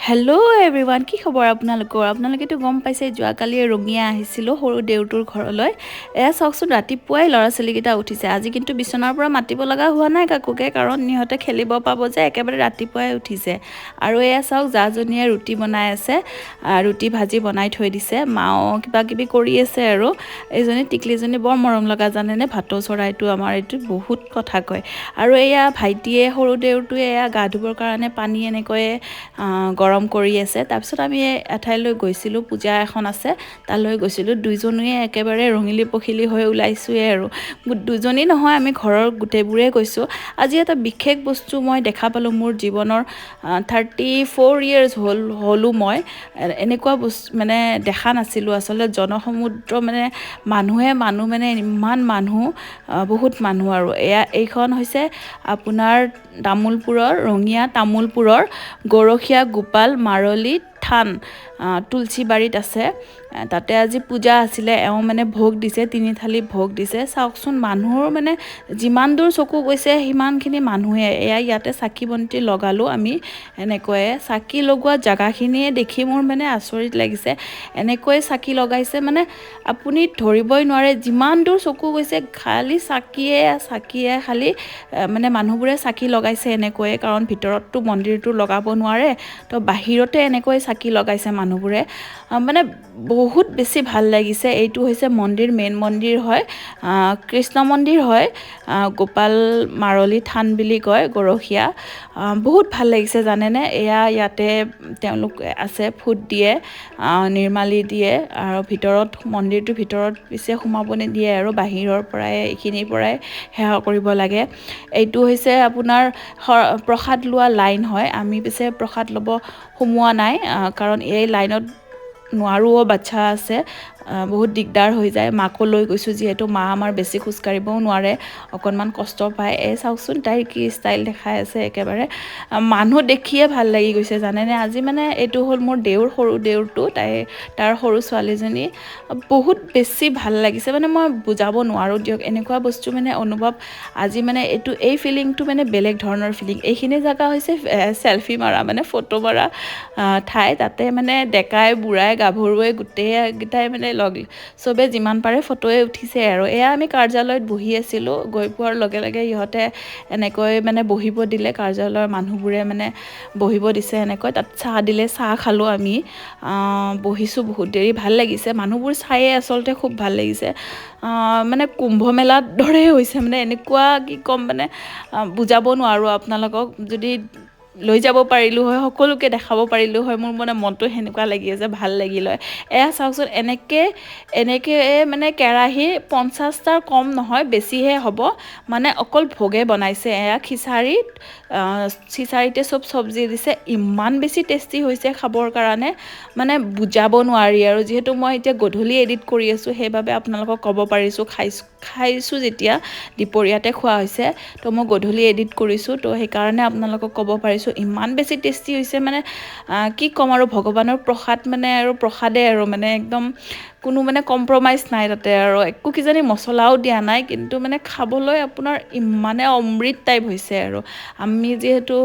Hello' everyone, কি খবৰ আপোনালোকৰ? আপোনালোকেতো গম পাইছে যোৱাকালি ৰঙিয়া আহিছিলোঁ সৰু দেউটোৰ ঘৰলৈ। এয়া চাওকচোন, ৰাতিপুৱাই ল'ৰা ছোৱালীকেইটা উঠিছে। আজি কিন্তু বিচনাৰ পৰা মাতিব লগা হোৱা নাই কাকোকে, কাৰণ সিহঁতে খেলিব পাব যে একেবাৰে ৰাতিপুৱাই উঠিছে। আৰু এয়া চাওক, জাজনীয়ে ৰুটি বনাই আছে, ৰুটি ভাজি বনাই থৈ দিছে। মাও কিবা কিবি কৰি আছে আৰু এইজনী টিকলিজনী বৰ মৰম লগা, জানেনে? ভাটৌ চৰাইটো আমাৰ এইটো বহুত কথা কয়। আৰু এয়া ভাইটিয়ে, সৰু দেউৰটোৱে এয়া গা ধুবৰ কাৰণে পানী এনেকৈয়ে গৰম কৰি আছে। তাৰপিছত আমি এঠাইলৈ গৈছিলোঁ, পূজা এখন আছে, তালৈ গৈছিলোঁ। দুইজনীয়ে একেবাৰে ৰঙিলী পখিলী হৈ ওলাইছোঁৱে আৰু দুজনী নহয়, আমি ঘৰৰ গোটেইবোৰে গৈছোঁ। আজি এটা বিশেষ বস্তু মই দেখা পালোঁ। মোৰ জীৱনৰ 34 years হ'লোঁ মই এনেকুৱা বস্তু মানে দেখা নাছিলোঁ আচলতে। জনসমুদ্ৰ মানে মানুহ মানে ইমান মানুহ, বহুত মানুহ। আৰু এইখন হৈছে আপোনাৰ তামোলপুৰৰ, ৰঙিয়া তামোলপুৰৰ গৰখীয়া গোপাল মাৰলী থান, তুলসীবাৰীত আছে। তাতে আজি পূজা আছিলে, এওঁ মানে ভোগ দিছে, 3 থালি ভোগ দিছে। চাওকচোন, মানুহৰ মানে যিমান দূৰ চকু গৈছে সিমানখিনি মানুহে। এয়া ইয়াতে চাকি বন্তি লগালোঁ আমি। এনেকৈয়ে চাকি লগোৱা জেগাখিনিয়ে দেখি মোৰ মানে আচৰিত লাগিছে। এনেকৈ চাকি লগাইছে মানে আপুনি ধৰিবই নোৱাৰে, যিমান দূৰ চকু গৈছে খালি চাকিয়ে খালি মানে মানুহবোৰে চাকি লগাইছে এনেকৈয়ে, কাৰণ ভিতৰততো মন্দিৰটো লগাব নোৱাৰে, তো বাহিৰতে এনেকৈ চাকি লগাইছে মানুহবোৰে। মানে বহুত বেছি ভাল লাগিছে। এইটো হৈছে মন্দিৰ, মেইন মন্দিৰ হয়, কৃষ্ণ মন্দিৰ হয়, গোপাল মাৰলী থান বুলি কয়, গৰখীয়া। বহুত ভাল লাগিছে জানেনে। ইয়াতে তেওঁলোক আছে, ফুট দিয়ে, নিৰ্মালি দিয়ে, আৰু মন্দিৰটোৰ ভিতৰত পিছে সোমাব নিদিয়ে, আৰু বাহিৰৰ পৰাই, এইখিনিৰ পৰাই সেৱা কৰিব লাগে। এইটো হৈছে আপোনাৰ প্ৰসাদ লোৱা লাইন হয়। আমি পিছে প্ৰসাদ ল'ব সোমোৱা নাই, কাৰণ এই লাইনত নোৱাৰোঁ, বাচ্ছা আছে, বহুত দিগদাৰ হৈ যায়। মাকো লৈ গৈছোঁ, যিহেতু মা আমাৰ বেছি খোজকাঢ়িবও নোৱাৰে, অকণমান কষ্ট পায়। চাওকচোন, তাইৰ কি ষ্টাইল দেখাই আছে একেবাৰে। মানুহ দেখিয়ে ভাল লাগি গৈছে জানেনে। আজি মানে এইটো হ'ল মোৰ সৰু দেউৰটো, তাৰ সৰু ছোৱালীজনী। বহুত বেছি ভাল লাগিছে, মানে মই বুজাব নোৱাৰোঁ দিয়ক। এনেকুৱা বস্তু মানে অনুভৱ আজি মানে এই ফিলিংটো মানে বেলেগ ধৰণৰ ফিলিং। এইখিনি জেগা হৈছে চেলফি মাৰা, মানে ফটো মাৰা ঠাই। তাতে মানে ডেকাই বুঢ়াই গাভৰুৱে গোটেইকেইটাই মানে চবে যিমান পাৰে ফটোৱে উঠিছে। আৰু এয়া আমি কাৰ্যালয়ত বহি আছিলোঁ, গৈ পোৱাৰ লগে লগে ইহঁতে এনেকৈ মানে বহিব দিলে, কাৰ্যালয়ৰ মানুহবোৰে মানে বহিব দিছে এনেকৈ। তাত চাহ দিলে, চাহ খালোঁ আমি, বহিছোঁ বহুত দেৰি, ভাল লাগিছে। মানুহবোৰ চায়ে আচলতে খুব ভাল লাগিছে। মানে কুম্ভ মেলাৰ দৰে হৈছে, মানে এনেকুৱা কি ক'ম, মানে বুজাব নোৱাৰোঁ আপোনালোকক। যদি লৈ যাব পাৰিলোঁ হয়, সকলোকে দেখাব পাৰিলোঁ হয়, মোৰ মানে মনটো সেনেকুৱা লাগি আছে, ভাল লাগিল হয়। এয়া চাওকচোন, এনেকৈ মানে কেৰাহী 50টাৰ কম নহয়, বেছিহে হ'ব। মানে অকল ভোগে বনাইছে। এয়া খিচাৰিতে চব চব্জি দিছে, ইমান বেছি টেষ্টি হৈছে খাবৰ কাৰণে, মানে বুজাব নোৱাৰি। আৰু যিহেতু মই এতিয়া গধূলি এডিট কৰি আছোঁ, সেইবাবে আপোনালোকক ক'ব পাৰিছোঁ, খাইছোঁ যেতিয়া দুপৰীয়াতে খোৱা হৈছে, তো মই গধূলি এডিট কৰিছোঁ, তো সেইকাৰণে আপোনালোকক ক'ব পাৰিছোঁ ইমান বেছি টেষ্টি হৈছে। মানে কি ক'ম আৰু, ভগৱানৰ প্ৰসাদ মানে, আৰু প্ৰসাদে আৰু মানে একদম কোনো মানে কম্প্ৰমাইজ নাই তাতে, আৰু একো কিজানি মছলাও দিয়া নাই, কিন্তু মানে খাবলৈ আপোনাৰ ইমানে অমৃত টাইপ হৈছে। আৰু আমি যিহেতু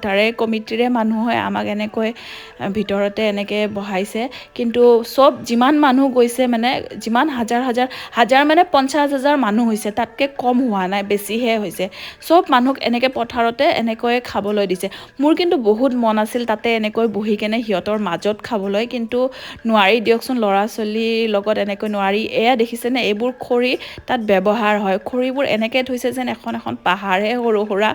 তাৰে কমিটিৰে মানুহ হয়, আমাক এনেকৈ ভিতৰতে এনেকৈ বহাইছে। কিন্তু যিমান মানুহ গৈছে, মানে যিমান হাজাৰ মানে 50,000 মানুহ হৈছে, তাতকৈ কম হোৱা নাই, বেছিহে হৈছে। চব মানুহক এনেকৈ পথাৰতে এনেকৈ খাবলৈ দিছে। মোৰ কিন্তু বহুত মন আছিল তাতে এনেকৈ বহি কেনে সিহঁতৰ মাজত খাবলৈ, কিন্তু নোৱাৰি দিয়কচোন, ল'ৰা ছোৱালীৰ লগত এনেকৈ নোৱাৰি। এয়া দেখিছেনে, এইবোৰ খৰি তাত ব্যৱহাৰ হয়। খৰিবোৰ এনেকৈ থৈছে যেন এখন পাহাৰহে সৰু সুৰা,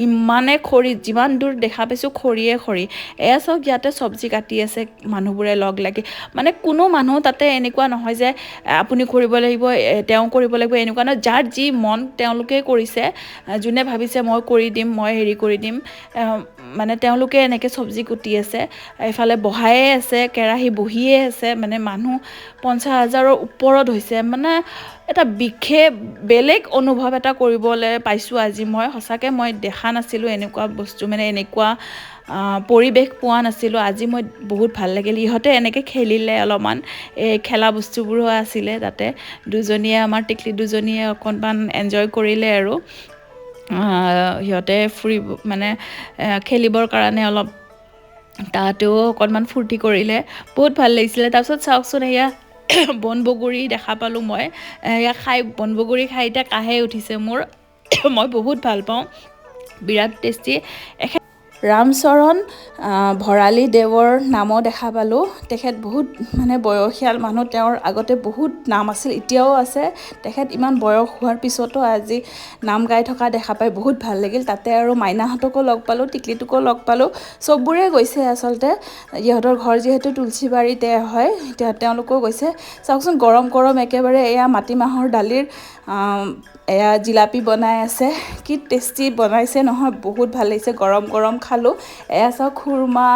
ইমানে খৰি, যিমান দূৰ দেখা পাইছোঁ খৰিয়ে খৰি। এয়া চাওক, ইয়াতে চব্জি কাটি আছে মানুহবোৰে লগ লাগি। মানে কোনো মানুহ তাতে এনেকুৱা নহয় যে আপুনি কৰিব লাগিব, তেওঁ কৰিব লাগিব, এনেকুৱা নহয়। যাৰ যি মন তেওঁলোকেই কৰিছে। যোনে ভাবিছে মই কৰি দিম, মই হেৰি কৰি দিম, মানে তেওঁলোকে এনেকৈ চব্জি কুটি আছে। এইফালে বহায়ে আছে, কেৰাহী বহিয়ে আছে, মানে মানুহ 50,000ৰ ওপৰত হৈছে। মানে এটা বেলেগ অনুভৱ এটা কৰিবলৈ পাইছোঁ আজি মই। সঁচাকৈ মই দেখা নাছিলোঁ এনেকুৱা বস্তু, মানে এনেকুৱা পৰিৱেশ পোৱা নাছিলোঁ। আজি মই বহুত ভাল লাগিল। ইহঁতে এনেকৈ খেলিলে অলপমান, খেলা বস্তুবোৰো আছিলে তাতে। আমাৰ টিকলি দুজনীয়ে অকণমান এনজয় কৰিলে। আৰু সিহঁতে মানে খেলিবৰ কাৰণে অলপ তাতেও অকণমান ফূৰ্তি কৰিলে বহুত ভাল লাগিছিলে তাৰপিছত চাওকচোন এয়া বন বগৰী দেখা পালোঁ মই এয়া খাই বন বগৰী খাই এতিয়া কাহে উঠিছে মোৰ মই বহুত ভাল পাওঁ বিৰাট টেষ্টি ৰামচৰণ ভৰালী দেৱৰ নামো দেখা পালোঁ তেখেত বহুত মানে বয়সীয়াল মানুহ তেওঁৰ আগতে বহুত নাম আছিল এতিয়াও আছে তেখেত ইমান বয়স হোৱাৰ পিছতো আজি নাম গাই থকা দেখা পাই বহুত ভাল লাগিল তাতে আৰু মাইনাহঁতকো লগ পালোঁ টিকলিটোকো লগ পালোঁ চববোৰে গৈছে আচলতে ইহঁতৰ ঘৰ যিহেতু তুলসীবাৰীতে হয় তেওঁলোকেও গৈছে চাওকচোন গৰম গৰম একেবাৰে এয়া মাটিমাহৰ দালিৰ এয়া জিলাপি বনাই আছে কি টেষ্টি বনাইছে নহয় বহুত ভাল লাগিছে গৰম গৰম খালোঁ এয়া চাওক খুৰমা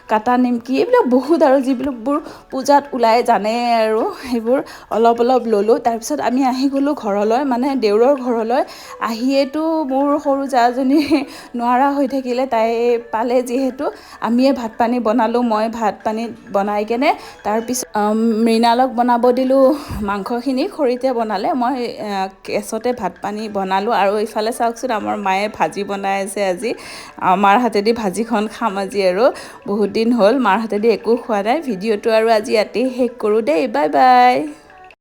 কাটা নিমকি এইবিলাক বহুত আৰু যিবিলাকবোৰ পূজাত ওলাই জানে আৰু সেইবোৰ অলপ অলপ ল'লোঁ তাৰপিছত আমি আহি গ'লোঁ ঘৰলৈ মানে দেউৰৰ ঘৰলৈ আহিয়েতো মোৰ সৰু জাজনী নোৱাৰা হৈ থাকিলে তাই পালে যিহেতু আমিয়ে ভাত পানী বনালোঁ মই ভাত পানী বনাই কেনে তাৰপিছত মৃণালক বনাব দিলোঁ মাংসখিনি খৰিতে বনালে মই গেছতে ভাত পানী বনালোঁ আৰু ইফালে চাওকচোন আমাৰ মায়ে ভাজি বনাই আছে আজি মাৰ হাতেদি ভাজিখন খাম আজি আৰু বহুত দিন হ'ল মাৰ হাতেদি একো খোৱা নাই ভিডিঅ'টো আৰু আজি ইয়াতেই শেষ কৰোঁ দেই বাই বাই